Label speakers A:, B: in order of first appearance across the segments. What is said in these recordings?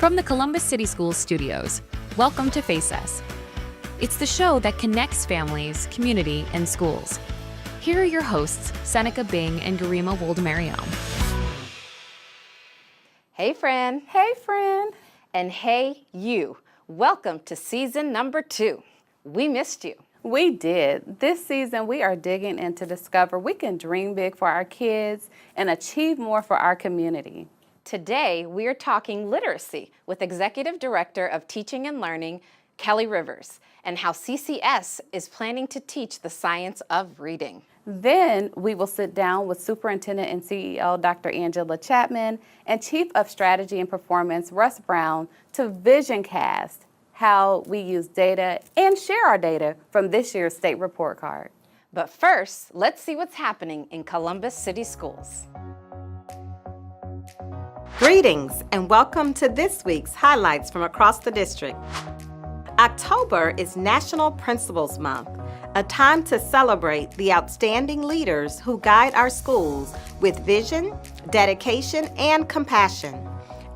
A: From the Columbus City Schools studios, welcome to Face Us. It's the show that connects families, community, and schools. Here are your hosts, Seneca Bing and Garima Woldemariam.
B: Hey friend.
C: Hey friend.
B: And hey you. Welcome to season number 2. We missed you.
C: We did. This season we are digging in to discover we can dream big for our kids and achieve more for our community.
B: Today we are talking literacy with Executive Director of Teaching and Learning, Kelly Rivers, and how CCS is planning to teach the science of reading.
C: Then we will sit down with Superintendent and CEO Dr. Angela Chapman and Chief of Strategy and Performance Russ Brown to vision cast how we use data and share our data from this year's state report card.
B: But first, let's see what's happening in Columbus City Schools.
D: Greetings and welcome to this week's highlights from across the district. October is National Principals Month, a time to celebrate the outstanding leaders who guide our schools with vision, dedication, and compassion.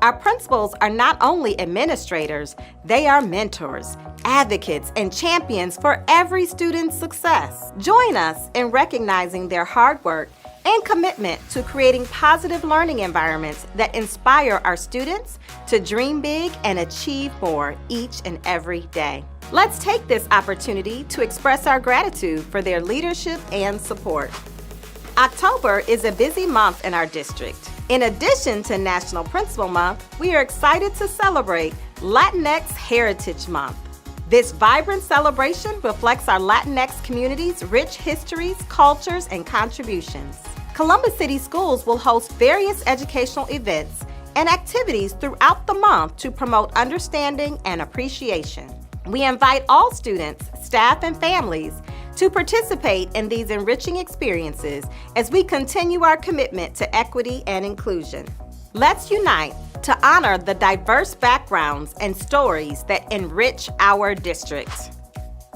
D: Our principals are not only administrators, they are mentors, advocates, and champions for every student's success. Join us in recognizing their hard work and commitment to creating positive learning environments that inspire our students to dream big and achieve more each and every day. Let's take this opportunity to express our gratitude for their leadership and support. October is a busy month in our district. In addition to National Principal Month, we are excited to celebrate Latinx Heritage Month. This vibrant celebration reflects our Latinx community's rich histories, cultures, and contributions. Columbus City Schools will host various educational events and activities throughout the month to promote understanding and appreciation. We invite all students, staff, and families to participate in these enriching experiences as we continue our commitment to equity and inclusion. Let's unite to honor the diverse backgrounds and stories that enrich our district.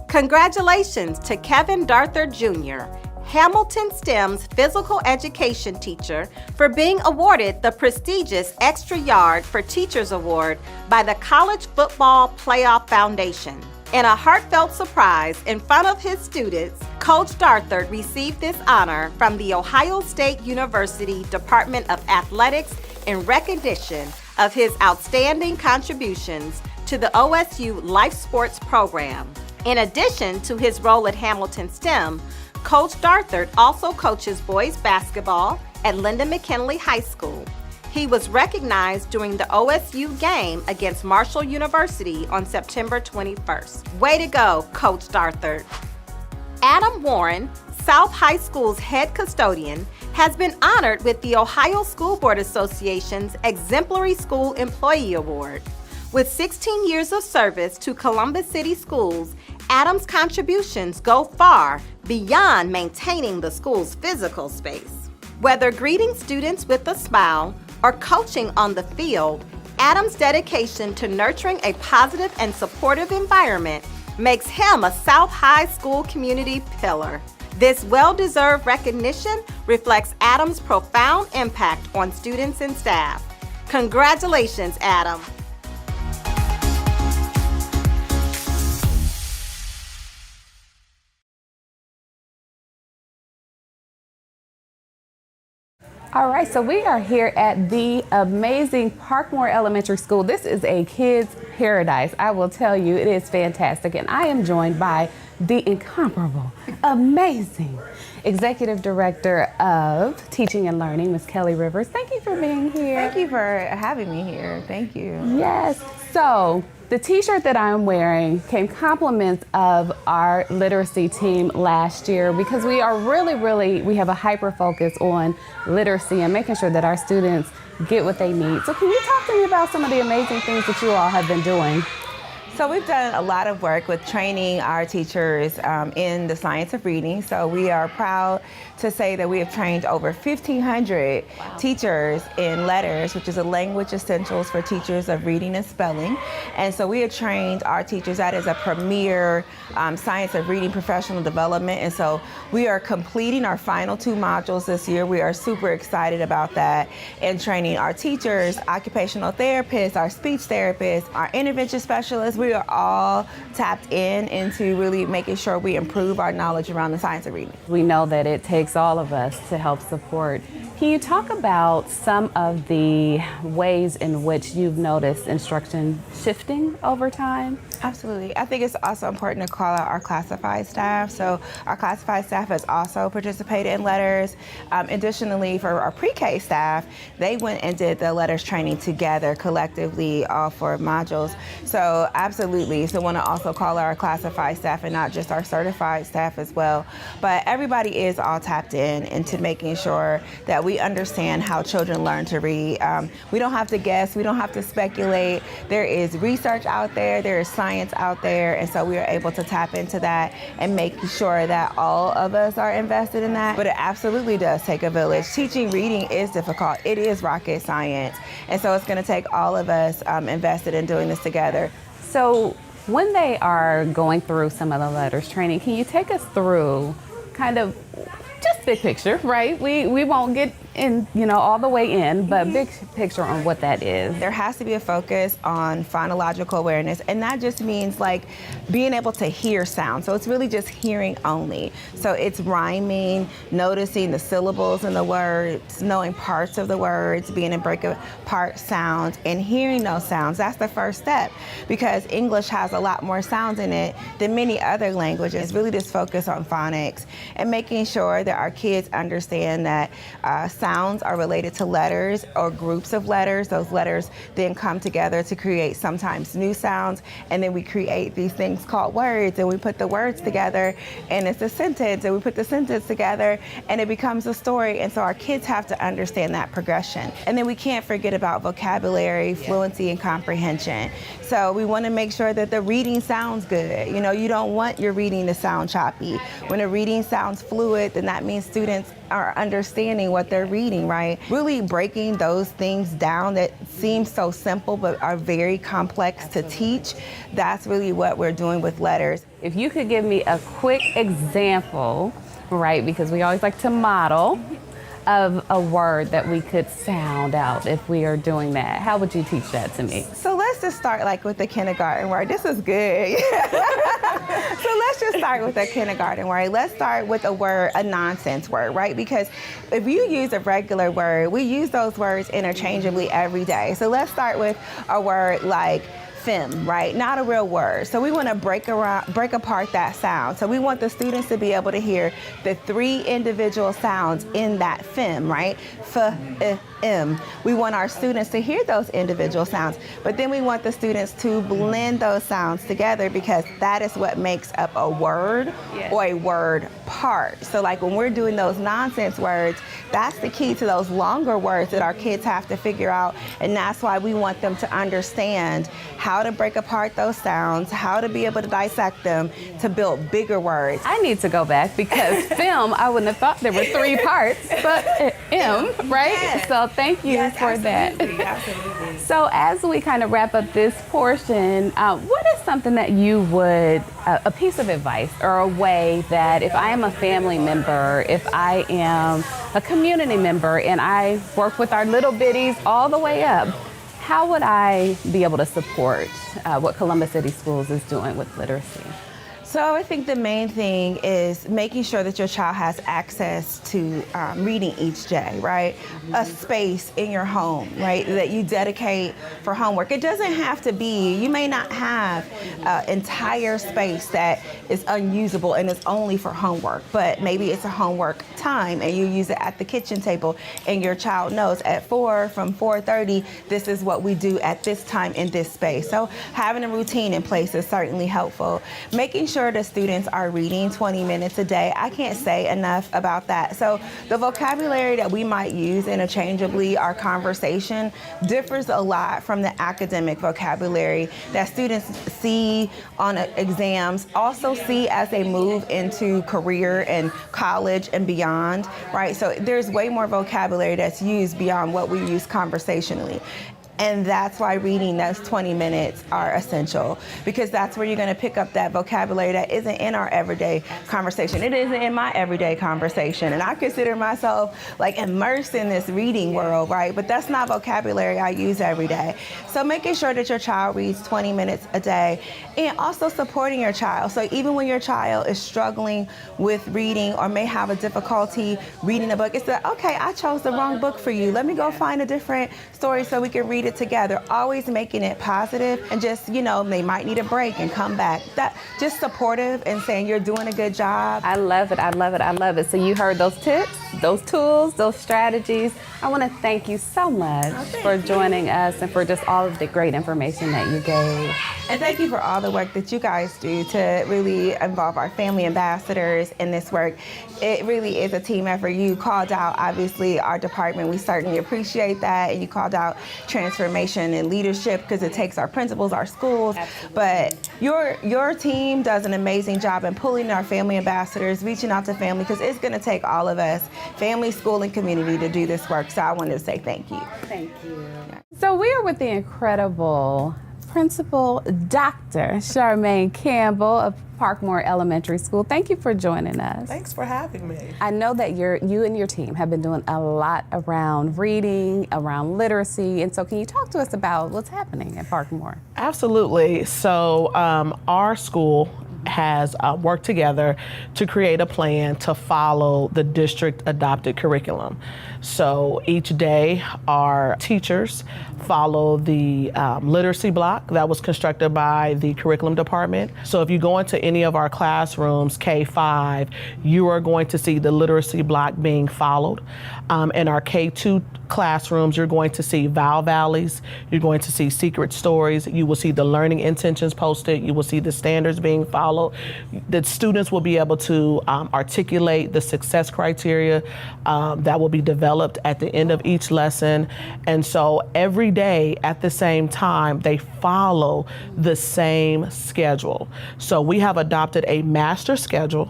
D: Congratulations to Kevin Darther Jr., Hamilton STEM's physical education teacher, for being awarded the prestigious Extra Yard for Teachers Award by the College Football Playoff Foundation. In a heartfelt surprise in front of his students, Coach Darther received this honor from the Ohio State University Department of Athletics in recognition of his outstanding contributions to the OSU Life Sports program. In addition to his role at Hamilton STEM, Coach Darther also coaches boys basketball at Lyndon McKinley High School. He was recognized during the OSU game against Marshall University on September 21st. Way to go, Coach Darther. Adam Warren, South High School's head custodian, has been honored with the Ohio School Board Association's Exemplary School Employee Award. With 16 years of service to Columbus City Schools, Adam's contributions go far beyond maintaining the school's physical space. Whether greeting students with a smile or coaching on the field, Adam's dedication to nurturing a positive and supportive environment makes him a South High School community pillar. This well-deserved recognition reflects Adam's profound impact on students and staff. Congratulations, Adam.
C: All right, so we are here at the amazing Parkmoor Elementary School. This is a kid's paradise. I will tell you, it is fantastic. And I am joined by the incomparable, amazing Executive Director of Teaching and Learning, Ms. Kelly Rivers. Thank you for being here.
E: Thank you for having me here. Thank you.
C: Yes. So the t-shirt that I'm wearing came compliments of our literacy team last year because we are we have a hyper focus on literacy and making sure that our students get what they need. So can you talk to me about some of the amazing things that you all have been doing?
E: So we've done a lot of work with training our teachers in the science of reading. So we are proud to say that we have trained over 1,500 teachers in letters, which is a language essentials for teachers of reading and spelling. And so we have trained our teachers. That is a premier science of reading professional development. And so we are completing our final 2 modules this year. We are super excited about that, and training our teachers, occupational therapists, our speech therapists, our intervention specialists. We are all tapped into really making sure we improve our knowledge around the science of reading.
C: We know that it takes all of us to help support. Can you talk about some of the ways in which you've noticed instruction shifting over time?
E: Absolutely. I think it's also important to call out our classified staff. So our classified staff has also participated in letters. Additionally, for our pre-K staff, they went and did the letters training together collectively, all 4 modules. So absolutely. So I want to also call out our classified staff and not just our certified staff as well. But everybody is all tapped into making sure that we understand how children learn to read. We don't have to guess. We don't have to speculate. There is research out there. There is science out there, and so we are able to tap into that and make sure that all of us are invested in that. But it absolutely does take a village. Teaching reading is difficult. It is rocket science, and so it's going to take all of us invested in doing this together.
C: So when they are going through some of the letters training, can you take us through kind of just big picture, right? We won't get in, all the way in, but big picture on what that is.
E: There has to be a focus on phonological awareness, and that just means like being able to hear sound. So it's really just hearing only. So it's rhyming, noticing the syllables in the words, knowing parts of the words, being in break apart sounds, and hearing those sounds. That's the first step, because English has a lot more sounds in it than many other languages. Really just focus on phonics and making sure that our kids understand that sounds are related to letters or groups of letters. Those letters then come together to create sometimes new sounds, and then we create these things called words, and we put the words together and it's a sentence, and we put the sentence together and it becomes a story. And so our kids have to understand that progression. And then we can't forget about vocabulary, fluency, and comprehension. So we want to make sure that the reading sounds good. You don't want your reading to sound choppy. When a reading sounds fluid, then that means students are understanding what they're reading, right? Really breaking those things down that seem so simple but are very complex to teach. That's really what we're doing with letters.
C: If you could give me a quick example, right, because we always like to model, of a word that we could sound out if we are doing that, how would you teach that to me?
E: So let's just start like with the kindergarten word. This is good. So let's just start with the kindergarten word. Let's start with a nonsense word, right? Because if you use a regular word, we use those words interchangeably every day. So let's start with a word like fem, right? Not a real word. So we want to break apart that sound. So we want the students to be able to hear the 3 individual sounds in that fem, right? F, M. We want our students to hear those individual sounds, but then we want the students to blend those sounds together, because that is what makes up a word or a word part. So like when we're doing those nonsense words, that's the key to those longer words that our kids have to figure out, and that's why we want them to understand how to break apart those sounds, how to be able to dissect them to build bigger words.
C: I need to go back, because film, I wouldn't have thought there were 3 parts, but M, right?
E: Yes.
C: So thank you for that.
E: Absolutely.
C: So as we kind of wrap up this portion, what is something that you would, a piece of advice or a way that if I am a family member, if I am a community member and I work with our little biddies all the way up, how would I be able to support what Columbus City Schools is doing with literacy?
E: So I think the main thing is making sure that your child has access to reading each day, right? A space in your home, right, that you dedicate for homework. It doesn't have to be, you may not have an entire space that is unusable and is only for homework, but maybe it's a homework time and you use it at the kitchen table and your child knows at 4 from 4:30, this is what we do at this time in this space. So having a routine in place is certainly helpful. Making sure sure the students are reading 20 minutes a day. I can't say enough about that. So the vocabulary that we might use interchangeably, our conversation, differs a lot from the academic vocabulary that students see on exams, also see as they move into career and college and beyond, right? So there's way more vocabulary that's used beyond what we use conversationally. And that's why reading those 20 minutes are essential, because that's where you're going to pick up that vocabulary that isn't in our everyday conversation. It isn't in my everyday conversation. And I consider myself like immersed in this reading world, right? But that's not vocabulary I use every day. So making sure that your child reads 20 minutes a day, and also supporting your child. So even when your child is struggling with reading or may have a difficulty reading a book, it's like, okay, I chose the wrong book for you. Let me go find a different story so we can read it together. Always making it positive, and just, you know, they might need a break and come back. That just supportive and saying you're doing a good job.
C: I love it. I love it. I love it. So you heard those tips, those tools, those strategies. I want to thank you so much for joining us and for just all of the great information that you gave.
E: And thank you for all the work that you guys do to really involve our family ambassadors in this work. It really is a team effort. You called out, obviously, our department. We certainly appreciate that. And you called out transformation and leadership, because it takes our principals, our schools. Absolutely. But your team does an amazing job in pulling our family ambassadors, reaching out to family, because it's going to take all of us, family, school, and community, to do this work. So I wanted to say thank you.
C: Thank you. So we are with the incredible Principal Dr. Charmaine Campbell of Parkmoor Elementary School. Thank you for joining us.
F: Thanks for having me.
C: I know that you and your team have been doing a lot around reading, around literacy, and so can you talk to us about what's happening at Parkmoor?
F: Absolutely. So our school has worked together to create a plan to follow the district adopted curriculum. So each day our teachers follow the literacy block that was constructed by the curriculum department. So if you go into any of our classrooms, K-5, you are going to see the literacy block being followed. In our K-2 classrooms, you're going to see Val Valleys, you're going to see secret stories, you will see the learning intentions posted, you will see the standards being followed. The students will be able to articulate the success criteria that will be developed at the end of each lesson. And so every day at the same time, they follow the same schedule. So we have adopted a master schedule,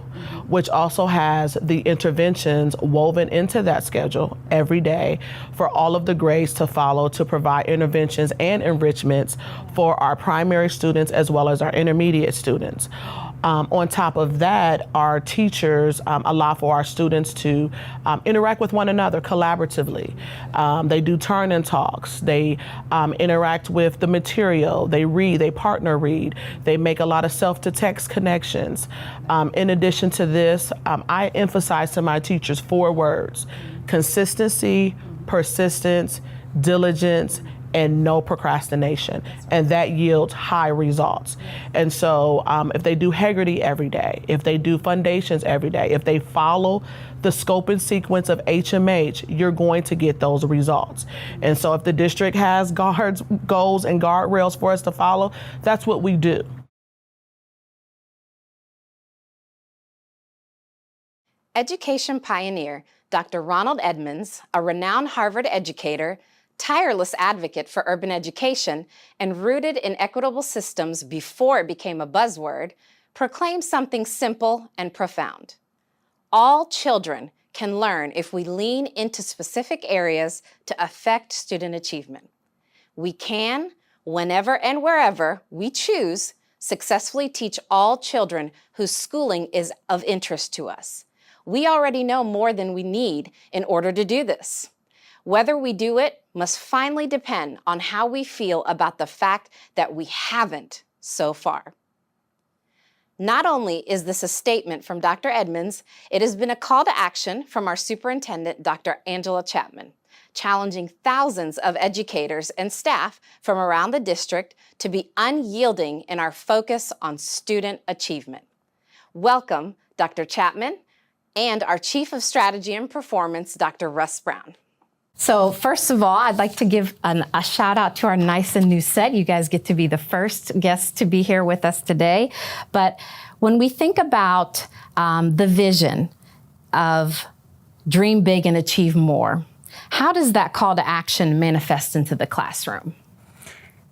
F: which also has the interventions woven into that schedule every day for all of the grades to follow, to provide interventions and enrichments for our primary students as well as our intermediate students. On top of that, our teachers allow for our students to interact with one another collaboratively. They do turn-in talks. They interact with the material. They read, they partner read. They make a lot of self-to-text connections. In addition to this, I emphasize to my teachers 4 words: consistency, persistence, diligence, and no procrastination. And that yields high results. And so if they do Heggerty every day, if they do Foundations every day, if they follow the scope and sequence of HMH, you're going to get those results. And so if the district has goals and guardrails for us to follow, that's what we do.
B: Education pioneer Dr. Ronald Edmonds, a renowned Harvard educator, tireless advocate for urban education, and rooted in equitable systems before it became a buzzword, proclaims something simple and profound. All children can learn if we lean into specific areas to affect student achievement. We can, whenever and wherever we choose, successfully teach all children whose schooling is of interest to us. We already know more than we need in order to do this. Whether we do it must finally depend on how we feel about the fact that we haven't so far. Not only is this a statement from Dr. Edmonds, it has been a call to action from our superintendent, Dr. Angela Chapman, challenging thousands of educators and staff from around the district to be unyielding in our focus on student achievement. Welcome, Dr. Chapman, and our Chief of Strategy and Performance, Dr. Russ Brown.
G: So first of all, I'd like to give a shout out to our nice and new set. You guys get to be the first guests to be here with us today. But When we think about the vision of dream big and achieve more, how does that call to action manifest into the classroom?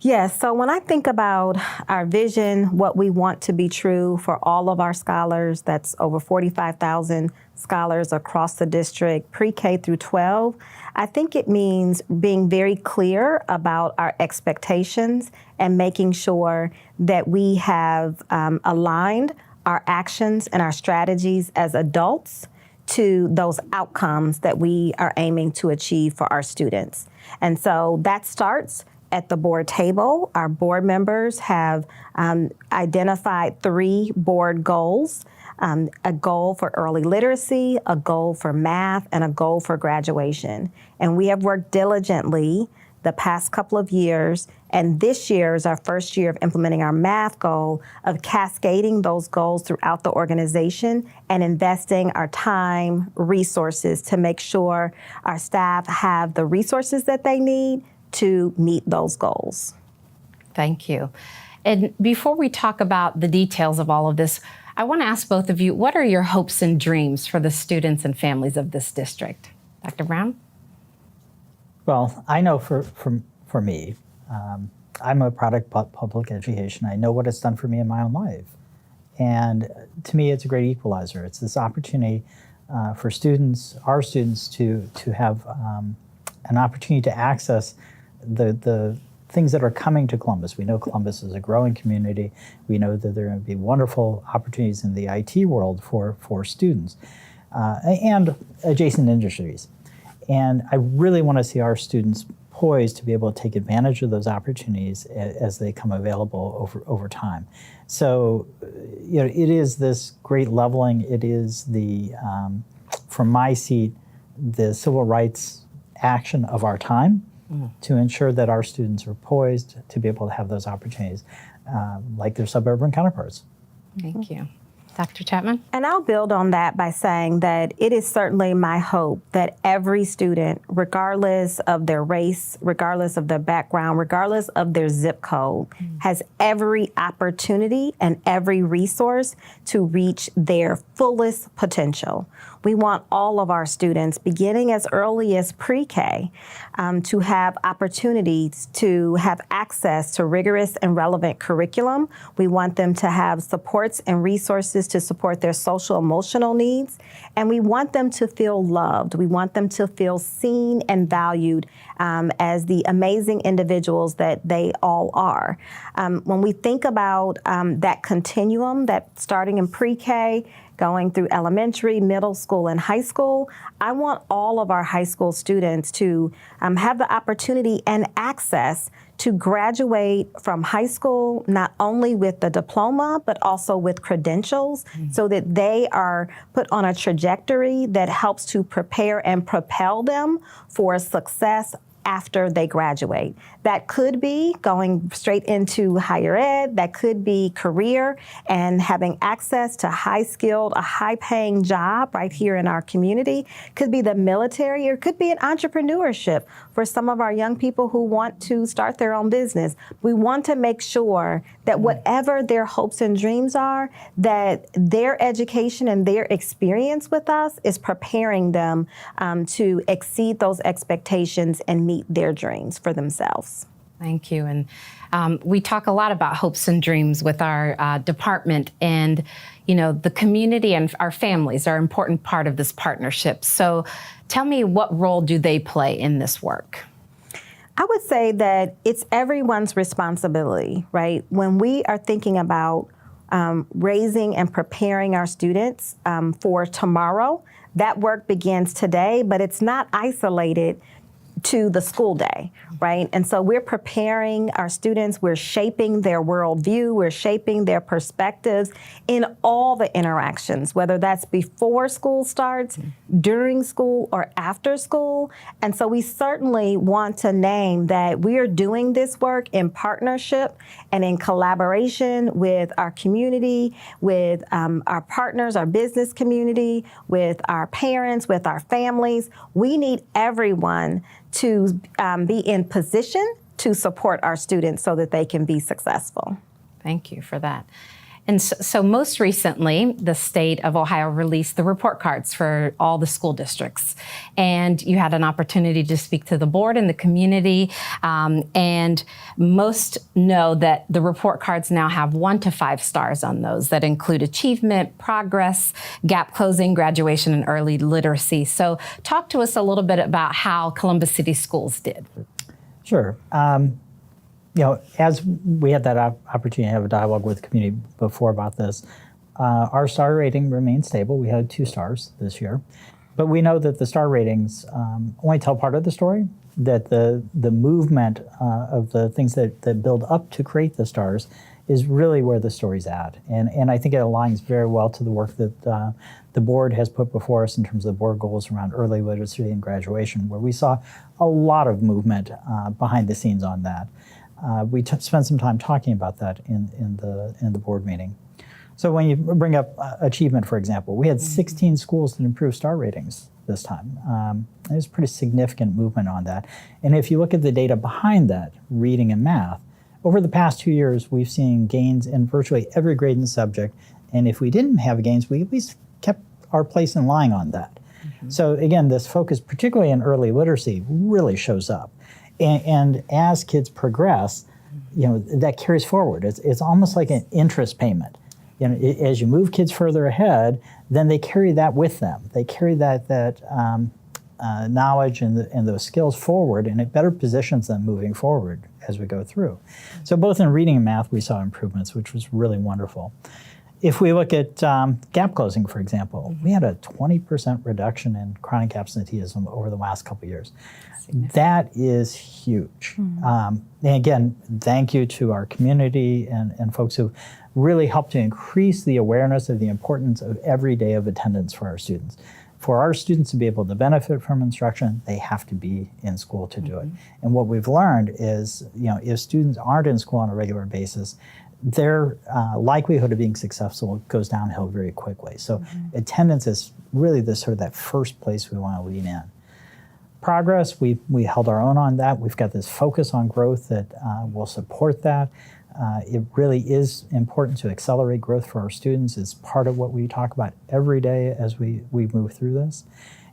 D: Yes, so when I think about our vision, what we want to be true for all of our scholars, that's over 45,000 scholars across the district, pre-K through 12, I think it means being very clear about our expectations and making sure that we have aligned our actions and our strategies as adults to those outcomes that we are aiming to achieve for our students. And so that starts at the board table. Our board members have identified 3 board goals, a goal for early literacy, a goal for math, and a goal for graduation. And we have worked diligently the past couple of years, and this year is our first year of implementing our math goal, of cascading those goals throughout the organization and investing our time, resources to make sure our staff have the resources that they need to meet those goals.
G: Thank you. And before we talk about the details of all of this, I want to ask both of you, what are your hopes and dreams for the students and families of this district? Dr. Brown?
H: Well, I know for me, I'm a product of public education. I know what it's done for me in my own life. And to me, it's a great equalizer. It's this opportunity for students, our students, to have an opportunity to access the things that are coming to Columbus. We know Columbus is a growing community. We know that there are going to be wonderful opportunities in the IT world for students and adjacent industries. And I really want to see our students poised to be able to take advantage of those opportunities as they come available over time. So, you know, it is this great leveling. It is the, from my seat, the civil rights action of our time to ensure that our students are poised to be able to have those opportunities like their suburban counterparts.
G: Thank you. Dr. Chapman?
D: And I'll build on that by saying that it is certainly my hope that every student, regardless of their race, regardless of their background, regardless of their zip code, has every opportunity and every resource to reach their fullest potential. We want all of our students, beginning as early as pre-K, to have opportunities to have access to rigorous and relevant curriculum. We want them to have supports and resources to support their social emotional needs. And we want them to feel loved. We want them to feel seen and valued as the amazing individuals that they all are. When we think about that continuum, that starting in pre-K, going through elementary, middle school, and high school, I want all of our high school students to have the opportunity and access to graduate from high school, not only with the diploma, but also with credentials, so that they are put on a trajectory that helps to prepare and propel them for success after they graduate. That could be going straight into higher ed, that could be career and having access to high-skilled, a high-paying job right here in our community, could be the military, or could be an entrepreneurship for some of our young people who want to start their own business. We want to make sure that whatever their hopes and dreams are, that their education and their experience with us is preparing them to exceed those expectations and meet their dreams for themselves.
G: Thank you. And we talk a lot about hopes and dreams with our department, and you know, the community and our families are an important part of this partnership. So tell me, what role do they play in this work?
D: I would say that it's everyone's responsibility, right? When we are thinking about raising and preparing our students for tomorrow, that work begins today, but it's not isolated to the school day, right? And so we're preparing our students, we're shaping their worldview, we're shaping their perspectives in all the interactions, whether that's before school starts, during school, or after school. And so we certainly want to name that we are doing this work in partnership and in collaboration with our community, with our partners, our business community, with our parents, with our families. We need everyone to be in position to support our students so that they can be successful.
G: Thank you for that. And so most recently, the state of Ohio released the report cards for all the school districts. And you had an opportunity to speak to the board and the community. And most know that the report cards now have 1 to 5 stars on those that include achievement, progress, gap closing, graduation, and early literacy. So talk to us a little bit about how Columbus City Schools did.
H: Sure. As we had that opportunity to have a dialogue with the community before about this, our star rating remained stable. We had 2 stars this year. But we know that the star ratings only tell part of the story, that the movement of the things that build up to create the stars is really where the story's at. And I think it aligns very well to the work that the board has put before us in terms of the board goals around early literacy and graduation, where we saw a lot of movement behind the scenes on that. We spent some time talking about that in the board meeting. So when you bring up achievement, for example, we had 16 schools that improved star ratings this time. There's pretty significant movement on that. And if you look at the data behind that, reading and math, over the past 2 years, we've seen gains in virtually every grade and subject. And if we didn't have gains, we at least kept our place in line on that. So again, this focus, particularly in early literacy, really shows up. And as kids progress, that carries forward. It's almost like an interest payment. As you move kids further ahead, then they carry that with them. They carry that knowledge and those skills forward, and it better positions them moving forward as we go through. So both in reading and math, we saw improvements, which was really wonderful. If we look at gap closing, for example, we had a 20% reduction in chronic absenteeism over the last couple of years. That is huge. And again, thank you to our community and folks who really helped to increase the awareness of the importance of every day of attendance for our students. For our students to be able to benefit from instruction, they have to be in school to do it. And what we've learned is, if students aren't in school on a regular basis, their likelihood of being successful goes downhill very quickly. So attendance is really that first place we want to lean in. Progress, we held our own on that. We've got this focus on growth that will support that. It really is important to accelerate growth for our students. It's part of what we talk about every day as we move through this.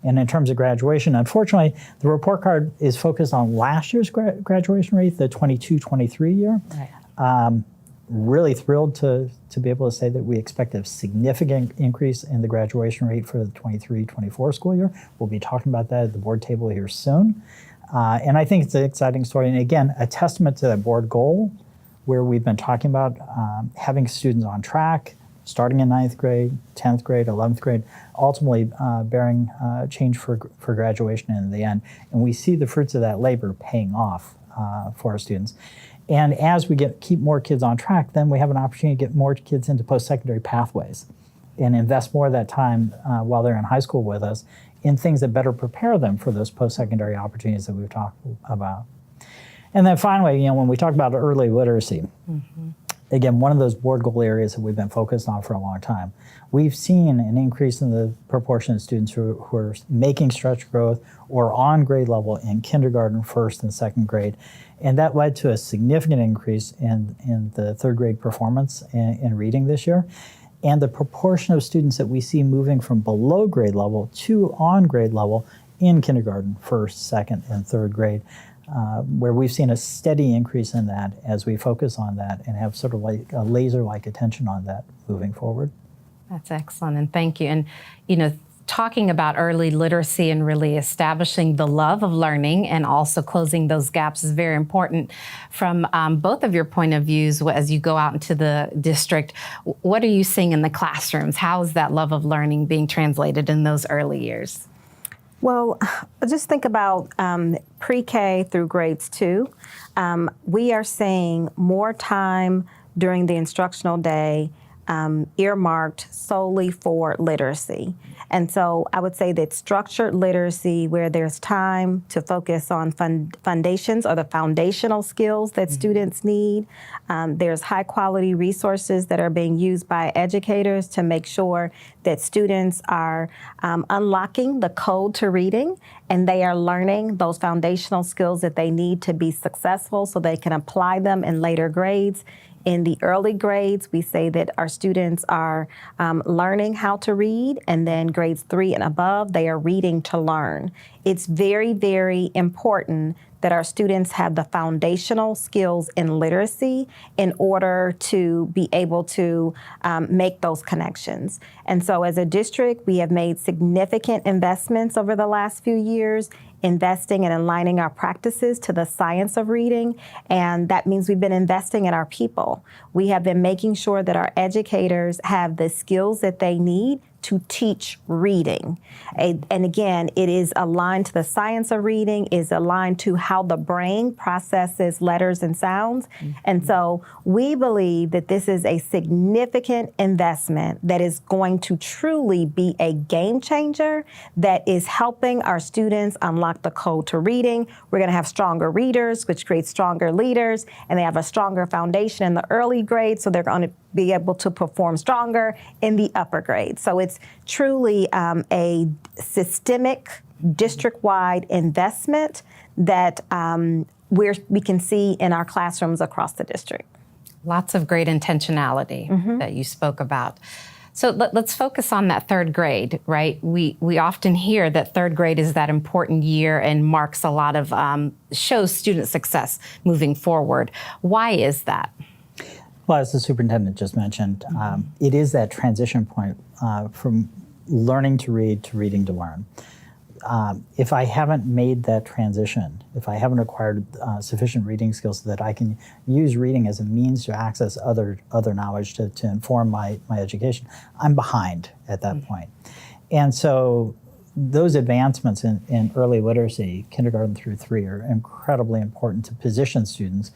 H: And in terms of graduation, unfortunately, the report card is focused on last year's graduation rate, the 22-23 year. Right. Really thrilled to be able to say that we expect a significant increase in the graduation rate for the 23-24 school year. We'll be talking about that at the board table here soon. And I think it's an exciting story. And again, a testament to that board goal where we've been talking about having students on track, starting in 9th grade, 10th grade, 11th grade, ultimately bearing change for graduation in the end. And we see the fruits of that labor paying off for our students. And as we keep more kids on track, then we have an opportunity to get more kids into post-secondary pathways and invest more of that time while they're in high school with us in things that better prepare them for those post-secondary opportunities that we've talked about. And then finally, when we talk about early literacy, again, one of those board goal areas that we've been focused on for a long time. We've seen an increase in the proportion of students who are making stretch growth or on grade level in kindergarten, 1st and 2nd grade. And that led to a significant increase in the 3rd grade performance in reading this year. And the proportion of students that we see moving from below grade level to on grade level in kindergarten, 1st, 2nd, and 3rd grade, where we've seen a steady increase in that as we focus on that and have sort of like a laser-like attention on that moving forward.
G: That's excellent, and thank you. And, talking about early literacy and really establishing the love of learning and also closing those gaps is very important from both of your point of views as you go out into the district. What are you seeing in the classrooms? How is that love of learning being translated in those early years?
D: Well, just think about pre-K through grades 2. We are seeing more time during the instructional day earmarked solely for literacy. And so I would say that structured literacy, where there's time to focus on foundations or the foundational skills that students need, there's high quality resources that are being used by educators to make sure that students are unlocking the code to reading and they are learning those foundational skills that they need to be successful so they can apply them in later grades. In the early grades, we say that our students are learning how to read, and then grades 3 and above, they are reading to learn. It's very, very important that our students have the foundational skills in literacy in order to be able to make those connections. And so as a district, we have made significant investments over the last few years, investing and aligning our practices to the science of reading, and that means we've been investing in our people. We have been making sure that our educators have the skills that they need to teach reading. And again, it is aligned to the science of reading, is aligned to how the brain processes letters and sounds. And so we believe that this is a significant investment that is going to truly be a game changer that is helping our students unlock the code to reading. We're gonna have stronger readers, which creates stronger leaders, and they have a stronger foundation in the early grades, so they're gonna be able to perform stronger in the upper grades. So it's truly a systemic, district-wide investment that we can see in our classrooms across the district.
G: Lots of great intentionality that you spoke about. So let's focus on that third grade, right? We often hear that third grade is that important year and marks a lot of, shows student success moving forward. Why is that?
H: Well, as the superintendent just mentioned, it is that transition point from learning to read to reading to learn. If I haven't made that transition, if I haven't acquired sufficient reading skills so that I can use reading as a means to access other knowledge to inform my education, I'm behind at that point. And so those advancements in early literacy, kindergarten through 3, are incredibly important to position students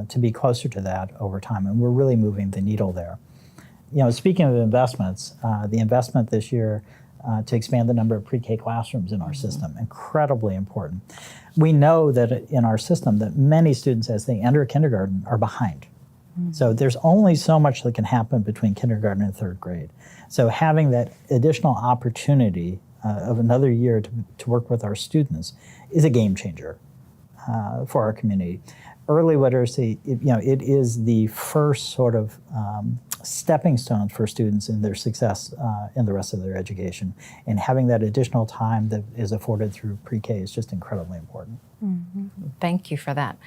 H: to be closer to that over time, and we're really moving the needle there. You know, speaking of investments, the investment this year to expand the number of pre-K classrooms in our system, incredibly important. We know that in our system that many students, as they enter kindergarten, are behind. So there's only so much that can happen between kindergarten and third grade. So having that additional opportunity of another year to work with our students is a game changer for our community. Early literacy, it is the first sort of stepping stone for students in their success in the rest of their education. And having that additional time that is afforded through pre-K is just incredibly important.
G: Thank you for that.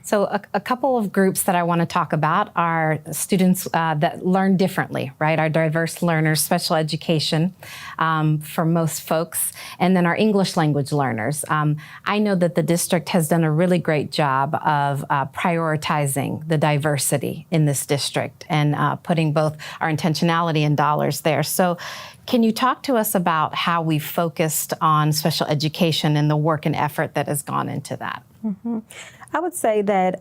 G: So a couple of groups that I want to talk about are students that learn differently, right? Our diverse learners, special education for most folks, and then our English language learners. I know that the district has done a really great job of prioritizing the diversity in this district and putting both our intentionality and dollars there. So can you talk to us about how we focused on special education and the work and effort that has gone into that?
D: I would say that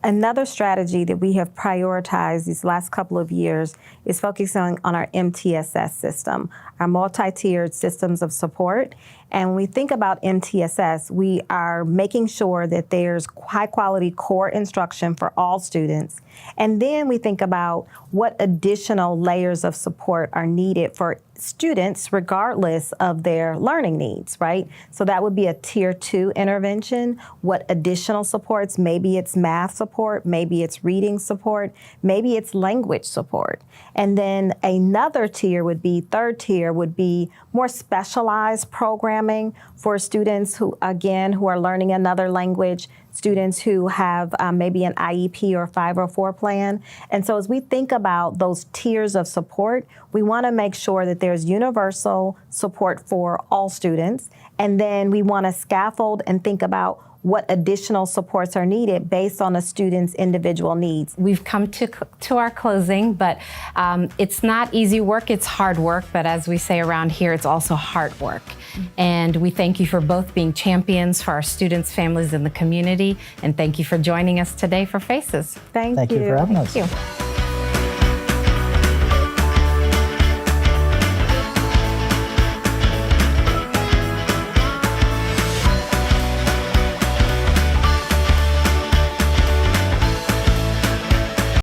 D: another strategy that we have prioritized these last couple of years is focusing on our MTSS system, our multi-tiered systems of support. And when we think about MTSS, we are making sure that there's high quality core instruction for all students. And then we think about what additional layers of support are needed for students regardless of their learning needs, right? So that would be a tier 2 intervention. What additional supports? Maybe it's math support, maybe it's reading support, maybe it's language support. And then another tier would be, third tier would be more specialized programming for students who are learning another language, students who have maybe an IEP or 504 plan. And so as we think about those tiers of support, we want to make sure that there's universal support for all students. And then we want to scaffold and think about what additional supports are needed based on a student's individual needs.
G: We've come to our closing, but it's not easy work, it's hard work, but as we say around here, it's also hard work. And we thank you for both being champions for our students, families, and the community, and thank you for joining us today for Faces.
H: Thank you for having us.
G: Thank you.